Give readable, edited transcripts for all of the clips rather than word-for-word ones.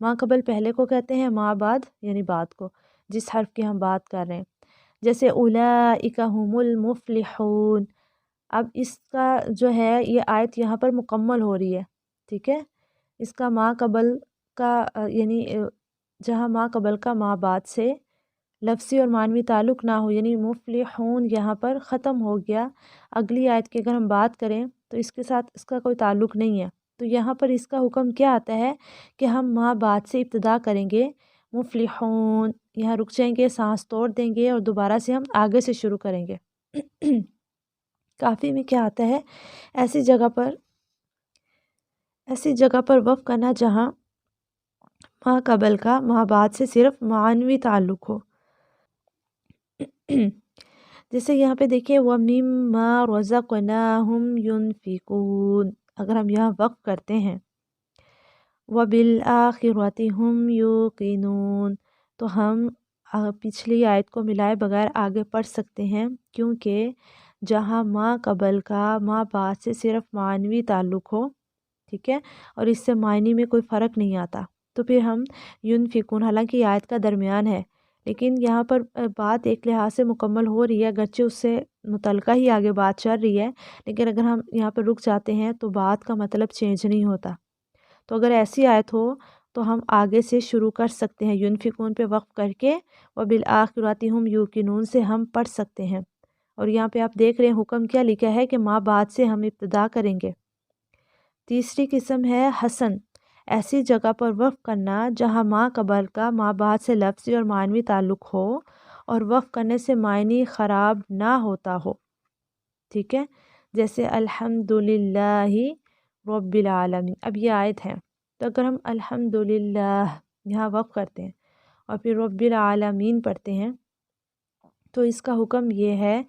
ما قبل پہلے کو کہتے ہیں، ما بعد یعنی بعد کو، جس حرف کی ہم بات کر رہے ہیں، جیسے اولئک هم المفلحون۔ اب اس کا جو ہے یہ آیت یہاں پر مکمل ہو رہی ہے، ٹھیک ہے، اس کا ما قبل کا یعنی جہاں ما قبل کا ما بعد سے لفظی اور معنوی تعلق نہ ہو، یعنی مفلحون یہاں پر ختم ہو گیا، اگلی آیت کی اگر ہم بات کریں تو اس کے ساتھ اس کا کوئی تعلق نہیں ہے، تو یہاں پر اس کا حکم کیا آتا ہے کہ ہم ما بعد سے ابتدا کریں گے، مفلحون، یہاں رک جائیں گے، سانس توڑ دیں گے اور دوبارہ سے ہم آگے سے شروع کریں گے۔ کافی میں کیا آتا ہے، ایسی جگہ پر وقف کرنا جہاں ما قبل کا ما بعد سے صرف معنوی تعلق ہو۔ جیسے یہاں پہ دیکھیں وَمِمَّا رَزَقْنَاهُمْ يُنْفِقُونَ، اگر ہم یہاں وقف کرتے ہیں وَبِالْآخِرَةِ هُمْ يُوقِنُونَ، تو ہم پچھلی آیت کو ملائے بغیر آگے پڑھ سکتے ہیں، کیونکہ جہاں ما قبل کا ما بعد سے صرف معنوی تعلق ہو، ٹھیک ہے، اور اس سے معنی میں کوئی فرق نہیں آتا، تو پھر ہم ينفقون، حالانکہ یہ آیت کا درمیان ہے لیکن یہاں پر بات ایک لحاظ سے مکمل ہو رہی ہے، اگرچہ اس سے متعلقہ ہی آگے بات چل رہی ہے، لیکن اگر ہم یہاں پر رک جاتے ہیں تو بات کا مطلب چینج نہیں ہوتا، تو اگر ایسی آیت ہو تو ہم آگے سے شروع کر سکتے ہیں، ينفقون پہ وقف کر کے وَبِالْآخِرَةِ هُمْ يُوقِنُون سے ہم پڑھ سکتے ہیں، اور یہاں پہ آپ دیکھ رہے ہیں حکم کیا لکھا ہے کہ ما بعد سے ہم ابتدا کریں گے۔ تیسری قسم ہے حسن، ایسی جگہ پر وقف کرنا جہاں ما قبل کا ما بعد سے لفظی اور معنوی تعلق ہو اور وقف کرنے سے معنی خراب نہ ہوتا ہو، ٹھیک ہے، جیسے الحمدللہ رب العالمین، اب یہ آیت ہے تو اگر ہم الحمدللہ یہاں وقف کرتے ہیں اور پھر رب العالمین پڑھتے ہیں تو اس کا حکم یہ ہے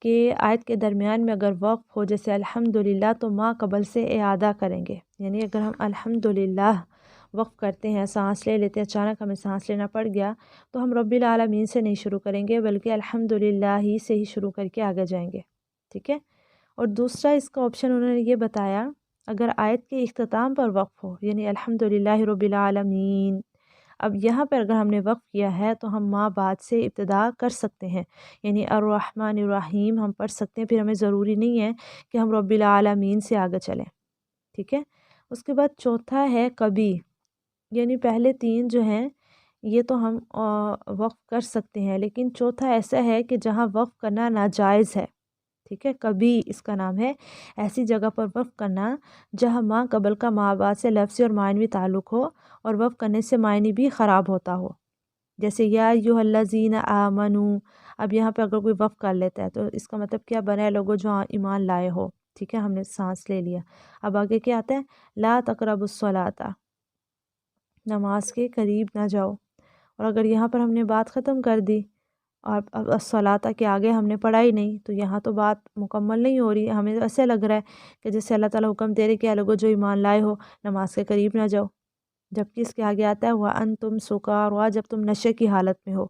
کہ آیت کے درمیان میں اگر وقف ہو جیسے الحمدللہ تو ما قبل سے اعادہ کریں گے، یعنی اگر ہم الحمدللہ وقف کرتے ہیں، سانس لے لیتے ہیں، اچانک ہمیں سانس لینا پڑ گیا تو ہم رب العالمین سے نہیں شروع کریں گے بلکہ الحمدللہ ہی سے ہی شروع کر کے آگے جائیں گے، ٹھیک ہے۔ اور دوسرا اس کا آپشن انہوں نے یہ بتایا، اگر آیت کے اختتام پر وقف ہو یعنی الحمدللہ رب العالمین، اب یہاں پر اگر ہم نے وقف کیا ہے تو ہم ما بعد سے ابتدا کر سکتے ہیں، یعنی الرحمن الرحیم ہم پڑھ سکتے ہیں، پھر ہمیں ضروری نہیں ہے کہ ہم رب العالمین سے آگے چلیں، ٹھیک ہے۔ اس کے بعد چوتھا ہے کبھی، یعنی پہلے تین جو ہیں یہ تو ہم وقف کر سکتے ہیں، لیکن چوتھا ایسا ہے کہ جہاں وقف کرنا ناجائز ہے، ٹھیک ہے، کبھی اس کا نام ہے، ایسی جگہ پر وقف کرنا جہاں ما قبل کا ما بعد سے لفظی اور معنوی تعلق ہو اور وقف کرنے سے معنی بھی خراب ہوتا ہو، جیسے یا ایھا الذین آمنوا، اب یہاں پہ اگر کوئی وقف کر لیتا ہے تو اس کا مطلب کیا بنا ہے، لوگوں جو ایمان لائے ہو، ٹھیک ہے، ہم نے سانس لے لیا، اب آگے کیا آتا ہے، لا تقربوا الصلاۃ، نماز کے قریب نہ جاؤ، اور اگر یہاں پر ہم نے بات ختم کر دی اور اب الصلاۃ کے آگے ہم نے پڑھا ہی نہیں تو یہاں تو بات مکمل نہیں ہو رہی، ہمیں ایسے لگ رہا ہے کہ جیسے اللہ تعالیٰ حکم دے رہے کہ لوگوں جو ایمان لائے ہو نماز کے قریب نہ جاؤ، جبکہ اس کے آگے آتا ہے وَأَنْتُمْ سُکارىٰ، جب تم نشے کی حالت میں ہو،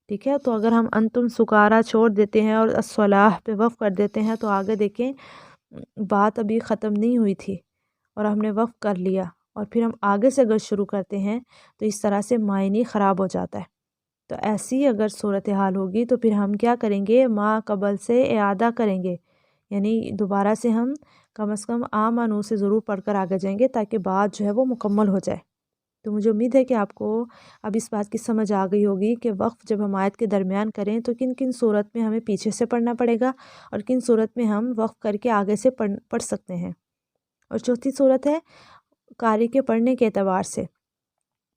ٹھیک ہے، تو اگر ہم انتم سکارا چھوڑ دیتے ہیں اور الصلاۃ پہ وقف کر دیتے ہیں تو آگے دیکھیں بات ابھی ختم نہیں ہوئی تھی اور ہم نے وقف کر لیا اور پھر ہم آگے سے اگر شروع کرتے ہیں تو اس طرح سے معنی خراب ہو جاتا ہے، تو ایسی اگر صورتحال ہوگی تو پھر ہم کیا کریں گے، ما قبل سے اعادہ کریں گے، یعنی دوبارہ سے ہم کم از کم آمنو سے ضرور پڑھ کر آگے جائیں گے تاکہ بات جو ہے وہ مکمل ہو جائے۔ تو مجھے امید ہے کہ آپ کو اب اس بات کی سمجھ آ گئی ہوگی کہ وقف جب ہم آیت کے درمیان کریں تو کن کن صورت میں ہمیں پیچھے سے پڑھنا پڑے گا اور کن صورت میں ہم وقف کر کے آگے سے پڑھ سکتے ہیں۔ اور چوتھی صورت ہے قاری کے پڑھنے کے اعتبار سے،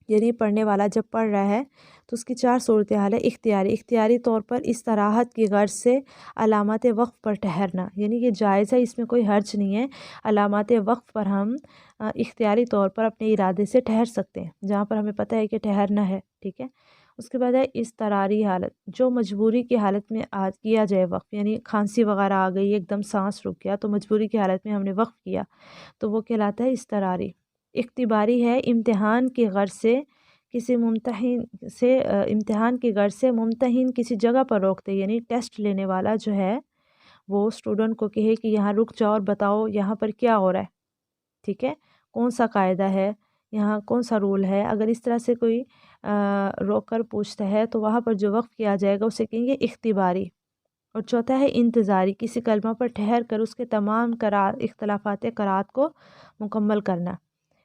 یعنی پڑھنے والا جب پڑھ رہا ہے تو اس کی چار صورتحال ہے، اختیاری طور پر استراحت کی غرض سے علامات وقف پر ٹھہرنا، یعنی یہ جائز ہے، اس میں کوئی حرج نہیں ہے، علامات وقف پر ہم اختیاری طور پر اپنے ارادے سے ٹھہر سکتے ہیں جہاں پر ہمیں پتہ ہے کہ ٹھہرنا ہے، ٹھیک ہے۔ اس کے بعد ہے اضطراری حالت، جو مجبوری کی حالت میں کیا جائے وقف، یعنی کھانسی وغیرہ آ گئی، ایک دم سانس رک گیا تو مجبوری کی حالت میں ہم نے وقف کیا تو وہ کہلاتا ہے اضطراری۔ اختباری ہے امتحان کی غرض سے کسی ممتحن سے امتحان کی غرض سے ممتحن کسی جگہ پر روکتے، یعنی ٹیسٹ لینے والا جو ہے وہ اسٹوڈنٹ کو کہے کہ یہاں رک جاؤ اور بتاؤ یہاں پر کیا ہو رہا ہے، ٹھیک ہے، کون سا قاعدہ ہے یہاں کون سا رول ہے؟ اگر اس طرح سے کوئی روک کر پوچھتا ہے تو وہاں پر جو وقف کیا جائے گا اسے کہیں گے اختباری۔ اور چوتھا ہے انتظاری، کسی کلمہ پر ٹھہر کر اس کے تمام اختلافات قرات کو مکمل کرنا،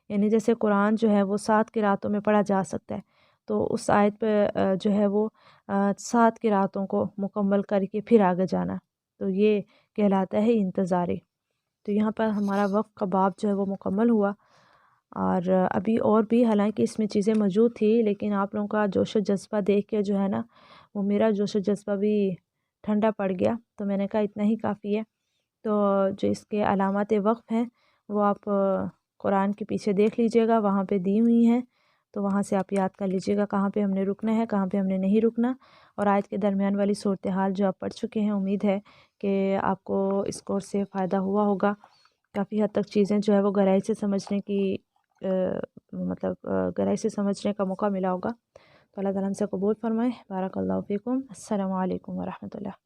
یعنی جیسے قرآن جو ہے وہ 7 قراتوں میں پڑھا جا سکتا ہے، تو اس آیت پہ جو ہے وہ 7 قراتوں کو مکمل کر کے پھر آگے جانا، تو یہ کہلاتا ہے انتظاری۔ تو یہاں پر ہمارا وقف کا باب جو ہے وہ مکمل ہوا، اور ابھی اور بھی حالانکہ اس میں چیزیں موجود تھی، لیکن آپ لوگوں کا جوش و جذبہ دیکھ کے جو ہے نا وہ میرا جوش و جذبہ بھی ٹھنڈا پڑ گیا، تو میں نے کہا اتنا ہی کافی ہے۔ تو جو اس کے علامات وقف ہیں وہ آپ قرآن کے پیچھے دیکھ لیجئے گا، وہاں پہ دی ہوئی ہیں، تو وہاں سے آپ یاد کر لیجئے گا کہاں پہ ہم نے رکنا ہے، کہاں پہ ہم نے نہیں رکنا۔ اور آیت کے درمیان والی صورتحال جو آپ پڑھ چکے ہیں، امید ہے کہ آپ کو اس کورس سے فائدہ ہوا ہوگا، کافی حد تک چیزیں جو ہے وہ گہرائی سے سمجھنے کی گہرائی سے سمجھنے کا موقع ملا ہوگا۔ تو اللہ تعالیٰ ہم سے قبول فرمائے۔ بارک اللہ فیکم۔ السلام علیکم ورحمۃ اللہ۔